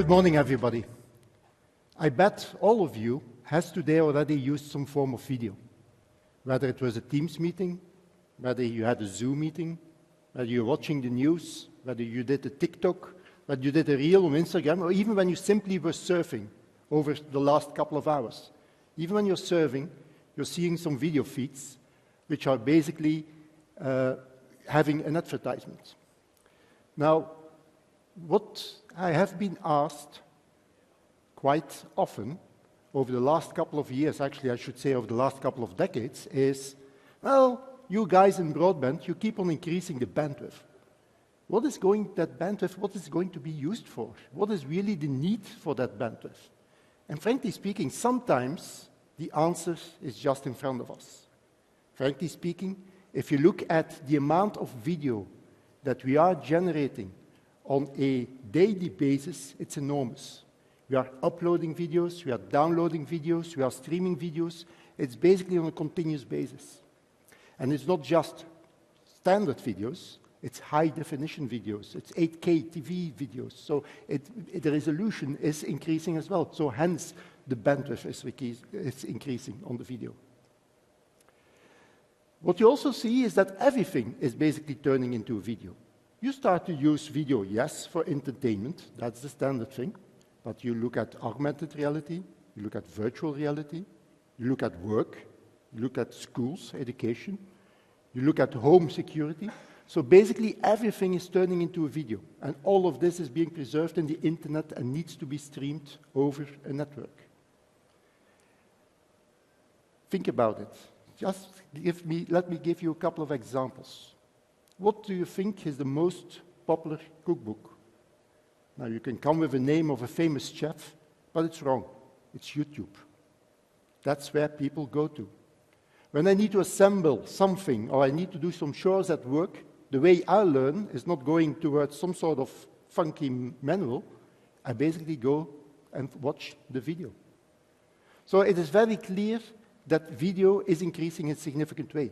Good morning, everybody. I bet all of you has today already used some form of video, whether it was a Teams meeting, whether you had a Zoom meeting, whether you're watching the news, whether you did a TikTok, whether you did a reel on Instagram, or even when you simply were surfing over the last couple of hours. Even when you're surfing, you're seeing some video feeds, which are basically having an advertisement. Now, what I have been asked quite often over the last couple of years, actually I should say over the last couple of decades, is, well, you guys in broadband, you keep on increasing the bandwidth. What is going to be used for? What is really the need for that bandwidth? And frankly speaking, sometimes the answer is just in front of us. Frankly speaking, if you look at the amount of video that we are generating on a daily basis, it's enormous. We are uploading videos, we are downloading videos, we are streaming videos. It's basically on a continuous basis. And it's not just standard videos, it's high-definition videos, it's 8K TV videos. So the resolution is increasing as well. So hence, the bandwidth is increasing on the video. What you also see is that everything is basically turning into a video. You start to use video, yes, for entertainment, that's the standard thing, but you look at augmented reality, you look at virtual reality, you look at work, you look at schools, education, you look at home security. So basically everything is turning into a video, and all of this is being preserved in the internet and needs to be streamed over a network. Think about it. Let me give you a couple of examples. What do you think is the most popular cookbook? Now, you can come with a name of a famous chef, but it's wrong. It's YouTube. That's where people go to. When I need to assemble something or I need to do some chores at work, the way I learn is not going towards some sort of funky manual. I basically go and watch the video. So it is very clear that video is increasing in a significant way.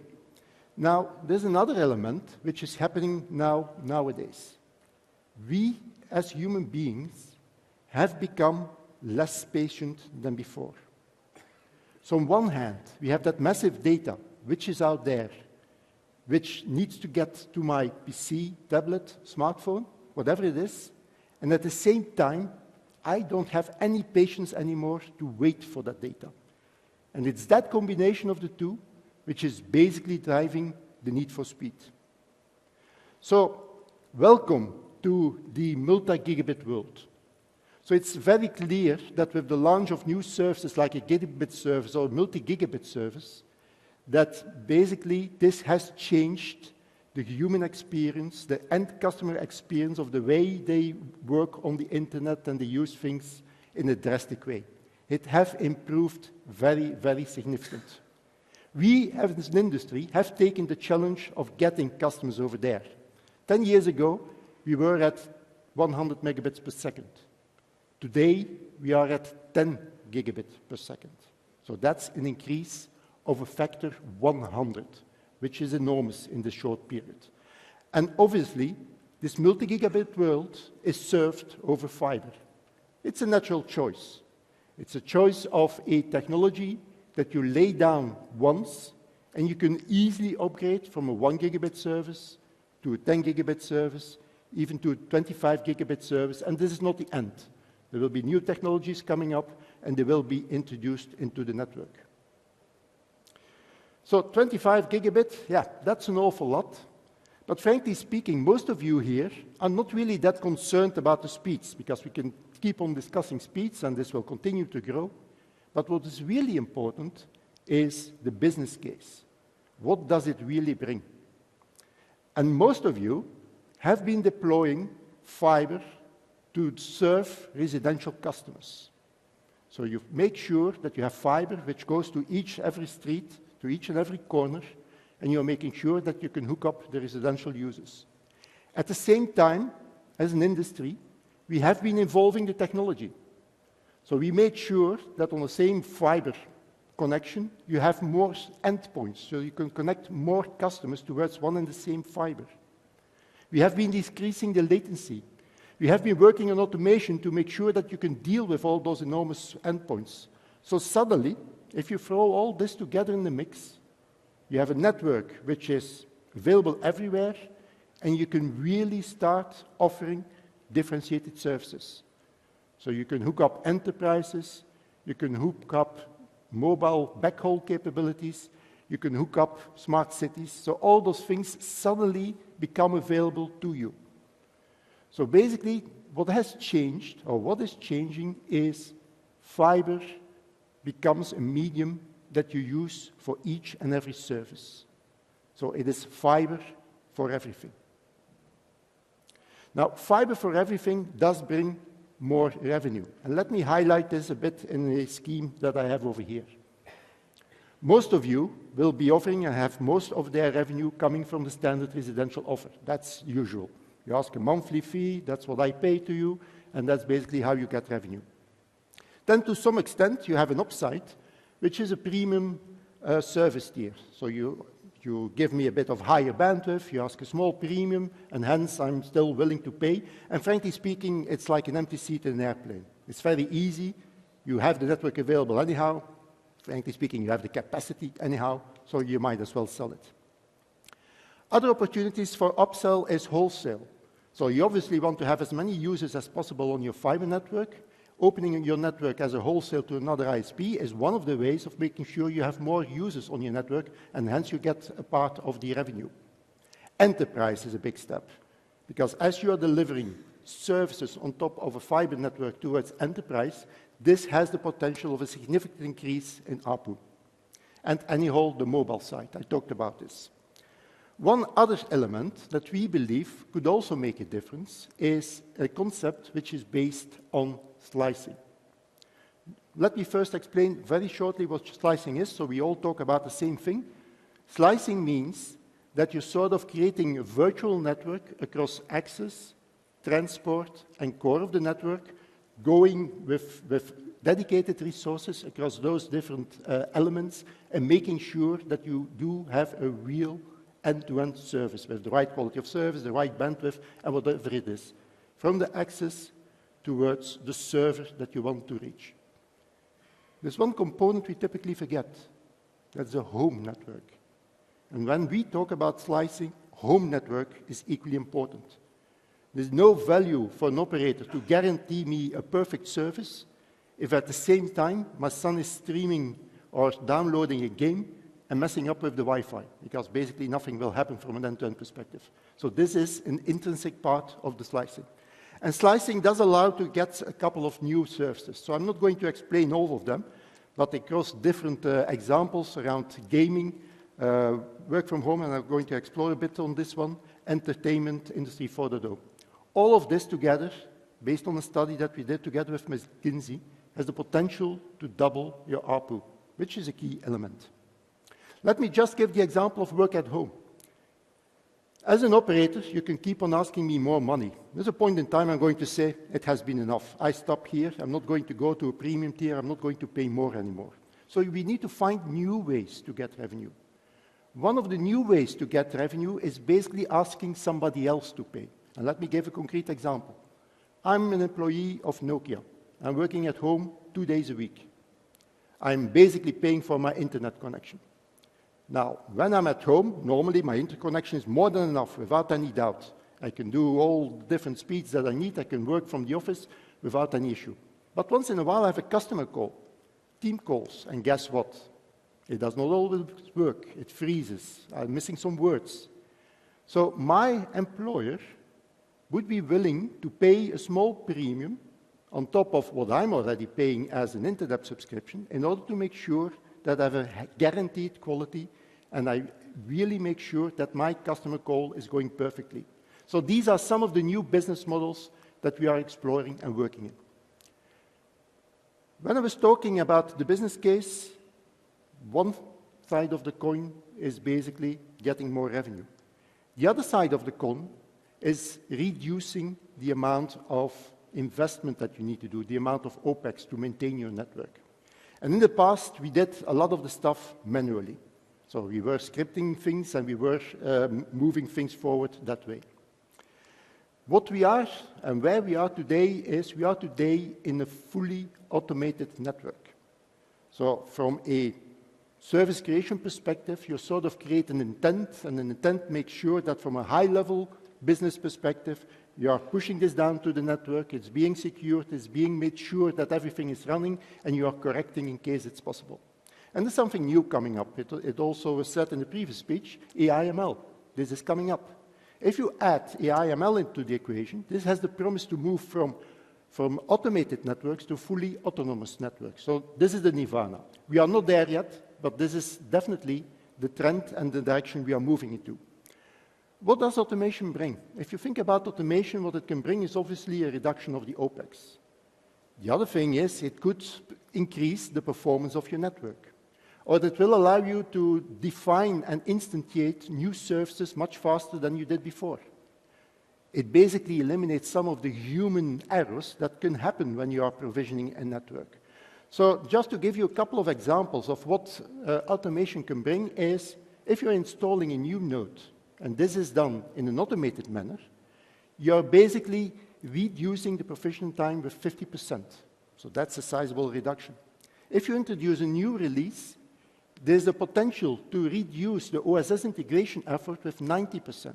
Now, there's another element which is happening nowadays. We, as human beings, have become less patient than before. So on one hand, we have that massive data which is out there, which needs to get to my PC, tablet, smartphone, whatever it is, and at the same time, I don't have any patience anymore to wait for that data. And it's that combination of the two which is basically driving the need for speed. So, welcome to the multi-gigabit world. So it's very clear that with the launch of new services like a gigabit service or multi-gigabit service, that basically this has changed the human experience, the end customer experience of the way they work on the internet and they use things in a drastic way. It has improved very, very significantly. We, as an industry, have taken the challenge of getting customers over there. 10 years ago, we were at 100 megabits per second. Today, we are at 10 gigabits per second. So that's an increase of a factor 100, which is enormous in this short period. And obviously, this multi-gigabit world is served over fiber. It's a natural choice. It's a choice of a technology that you lay down once, and you can easily upgrade from a 1 gigabit service to a 10 gigabit service, even to a 25 gigabit service, and this is not the end. There will be new technologies coming up, and they will be introduced into the network. So 25 gigabit, yeah, that's an awful lot. But frankly speaking, most of you here are not really that concerned about the speeds, because we can keep on discussing speeds, and this will continue to grow. But what is really important is the business case. What does it really bring? And most of you have been deploying fiber to serve residential customers. So you make sure that you have fiber which goes to every street, to each and every corner, and you're making sure that you can hook up the residential users. At the same time, as an industry, we have been evolving the technology. So we made sure that on the same fiber connection, you have more endpoints, so you can connect more customers towards one and the same fiber. We have been decreasing the latency. We have been working on automation to make sure that you can deal with all those enormous endpoints. So suddenly, if you throw all this together in the mix, you have a network which is available everywhere, and you can really start offering differentiated services. So you can hook up enterprises, you can hook up mobile backhaul capabilities, you can hook up smart cities. So all those things suddenly become available to you. So basically, what has changed, or what is changing, is fiber becomes a medium that you use for each and every service. So it is fiber for everything. Now, fiber for everything does bring more revenue. And let me highlight this a bit in a scheme that I have over here. Most of you will be offering and have most of their revenue coming from the standard residential offer. That's usual. You ask a monthly fee, that's what I pay to you, and that's basically how you get revenue. Then to some extent, you have an upside, which is a premium service tier. So you give me a bit of higher bandwidth, you ask a small premium, and hence I'm still willing to pay. And frankly speaking, it's like an empty seat in an airplane. It's very easy. You have the network available anyhow. Frankly speaking, you have the capacity anyhow, so you might as well sell it. Other opportunities for upsell is wholesale. So you obviously want to have as many users as possible on your fiber network. Opening your network as a wholesale to another ISP is one of the ways of making sure you have more users on your network, and hence you get a part of the revenue. Enterprise is a big step, because as you are delivering services on top of a fiber network towards enterprise, this has the potential of a significant increase in ARPU. And anyhow, the mobile side, I talked about this. One other element that we believe could also make a difference is a concept which is based on slicing. Let me first explain very shortly what slicing is, so we all talk about the same thing. Slicing means that you're sort of creating a virtual network across access, transport, and core of the network, going with dedicated resources across those different elements, and making sure that you do have a real end-to-end service with the right quality of service, the right bandwidth, and whatever it is, from the access towards the server that you want to reach. There's one component we typically forget. That's the home network. And when we talk about slicing, home network is equally important. There's no value for an operator to guarantee me a perfect service if at the same time my son is streaming or downloading a game and messing up with the Wi-Fi, because basically nothing will happen from an end-to-end perspective. So this is an intrinsic part of the slicing. And slicing does allow to get a couple of new services. So I'm not going to explain all of them, but across different examples around gaming, work from home, and I'm going to explore a bit on this one, entertainment, Industry 4.0. All of this together, based on a study that we did together with McKinsey, has the potential to double your ARPU, which is a key element. Let me just give the example of work at home. As an operator, you can keep on asking me more money. There's a point in time I'm going to say, it has been enough. I stop here. I'm not going to go to a premium tier. I'm not going to pay more anymore. So we need to find new ways to get revenue. One of the new ways to get revenue is basically asking somebody else to pay. And let me give a concrete example. I'm an employee of Nokia. I'm working at home 2 days a week. I'm basically paying for my internet connection. Now, when I'm at home, normally my interconnection is more than enough, without any doubt. I can do all the different speeds that I need. I can work from the office without any issue. But once in a while, I have a customer call, team calls, and guess what? It does not always work. It freezes. I'm missing some words. So my employer would be willing to pay a small premium on top of what I'm already paying as an internet subscription in order to make sure that I have a guaranteed quality, and I really make sure that my customer call is going perfectly. So these are some of the new business models that we are exploring and working in. When I was talking about the business case, one side of the coin is basically getting more revenue. The other side of the coin is reducing the amount of investment that you need to do, the amount of OPEX to maintain your network. And in the past, we did a lot of the stuff manually. So we were scripting things and we were moving things forward that way. What we are and where we are today is we are today in a fully automated network. So from a service creation perspective, you sort of create an intent, and an intent makes sure that from a high-level business perspective, you are pushing this down to the network, it's being secured, it's being made sure that everything is running, and you are correcting in case it's possible. And there's something new coming up. It also was said in the previous speech, AI/ML. This is coming up. If you add AI/ML into the equation, this has the promise to move from automated networks to fully autonomous networks. So this is the nirvana. We are not there yet, but this is definitely the trend and the direction we are moving into. What does automation bring? If you think about automation, what it can bring is obviously a reduction of the OpEx. The other thing is it could increase the performance of your network. Or it will allow you to define and instantiate new services much faster than you did before. It basically eliminates some of the human errors that can happen when you are provisioning a network. So just to give you a couple of examples of what automation can bring is, if you're installing a new node, and this is done in an automated manner, you're basically reducing the provisioning time with 50%. So that's a sizable reduction. If you introduce a new release, there's the potential to reduce the OSS integration effort with 90%.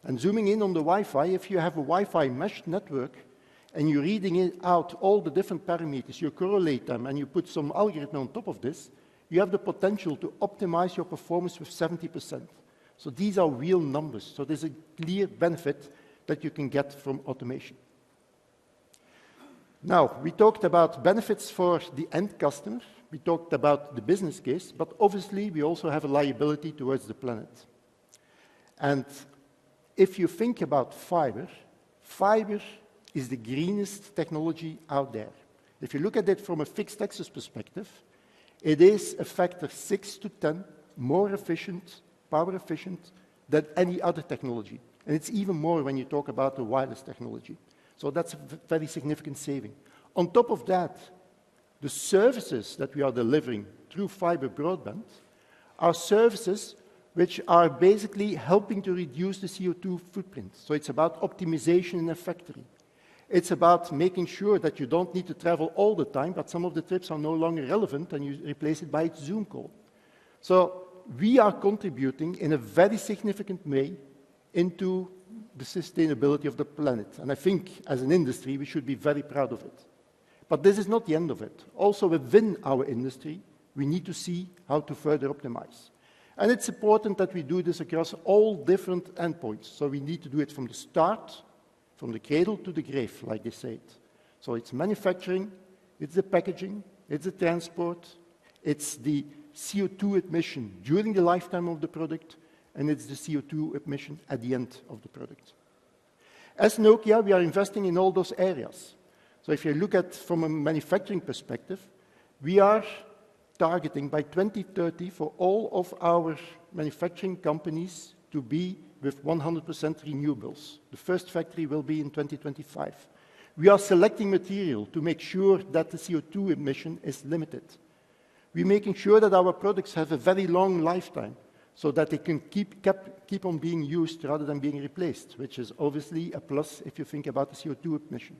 And zooming in on the Wi-Fi, if you have a Wi-Fi mesh network and you're reading out all the different parameters, you correlate them and you put some algorithm on top of this, you have the potential to optimize your performance with 70%. So these are real numbers. So there's a clear benefit that you can get from automation. Now, we talked about benefits for the end customer. We talked about the business case, but obviously we also have a liability towards the planet. And if you think about fiber, fiber is the greenest technology out there. If you look at it from a fixed access perspective, it is a factor 6 to 10 more efficient, power efficient than any other technology. And it's even more when you talk about the wireless technology. So that's a very significant saving. On top of that, the services that we are delivering through fiber broadband are services which are basically helping to reduce the CO2 footprint. So it's about optimization in a factory. It's about making sure that you don't need to travel all the time, but some of the trips are no longer relevant and you replace it by a Zoom call. So we are contributing in a very significant way into the sustainability of the planet. And I think as an industry, we should be very proud of it. But this is not the end of it. Also within our industry, we need to see how to further optimize. And it's important that we do this across all different endpoints. So we need to do it from the start, from the cradle to the grave, like they say it. So it's manufacturing, it's the packaging, it's the transport, it's the CO2 emission during the lifetime of the product, and it's the CO2 emission at the end of the product. As Nokia, we are investing in all those areas. So if you look at from a manufacturing perspective, we are targeting by 2030 for all of our manufacturing companies to be with 100% renewables. The first factory will be in 2025. We are selecting material to make sure that the CO2 emission is limited. We're making sure that our products have a very long lifetime so that they can keep on being used rather than being replaced, which is obviously a plus if you think about the CO2 emission.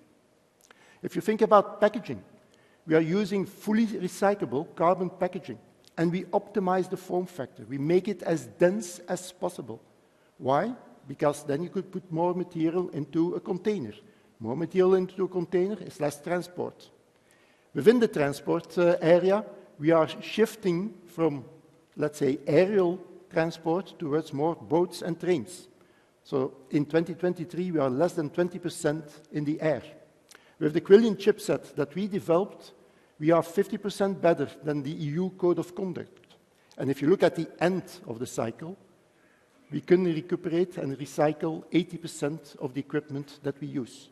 If you think about packaging, we are using fully recyclable carbon packaging, and we optimize the form factor. We make it as dense as possible. Why? Because then you could put more material into a container. More material into a container is less transport. Within the transport area, we are shifting from, let's say, aerial transport towards more boats and trains. So in 2023, we are less than 20% in the air. With the Quillion chipset that we developed, we are 50% better than the EU Code of Conduct. And if you look at the end of the cycle, we can recuperate and recycle 80% of the equipment that we use.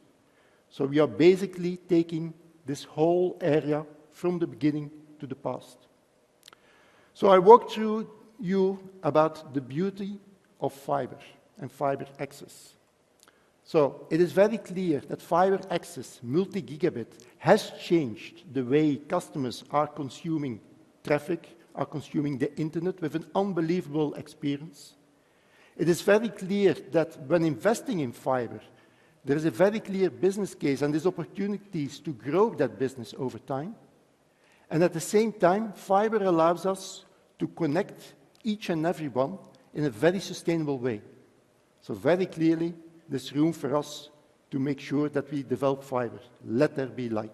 So we are basically taking this whole area from the beginning to the past. So I walked through you about the beauty of fiber and fiber access. So it is very clear that fiber access, multi-gigabit, has changed the way customers are consuming traffic, are consuming the internet with an unbelievable experience. It is very clear that when investing in fiber, There is a very clear business case, and there's opportunities to grow that business over time. And at the same time, fiber allows us to connect each and every one in a very sustainable way. So very clearly, there's room for us to make sure that we develop fiber. Let there be light.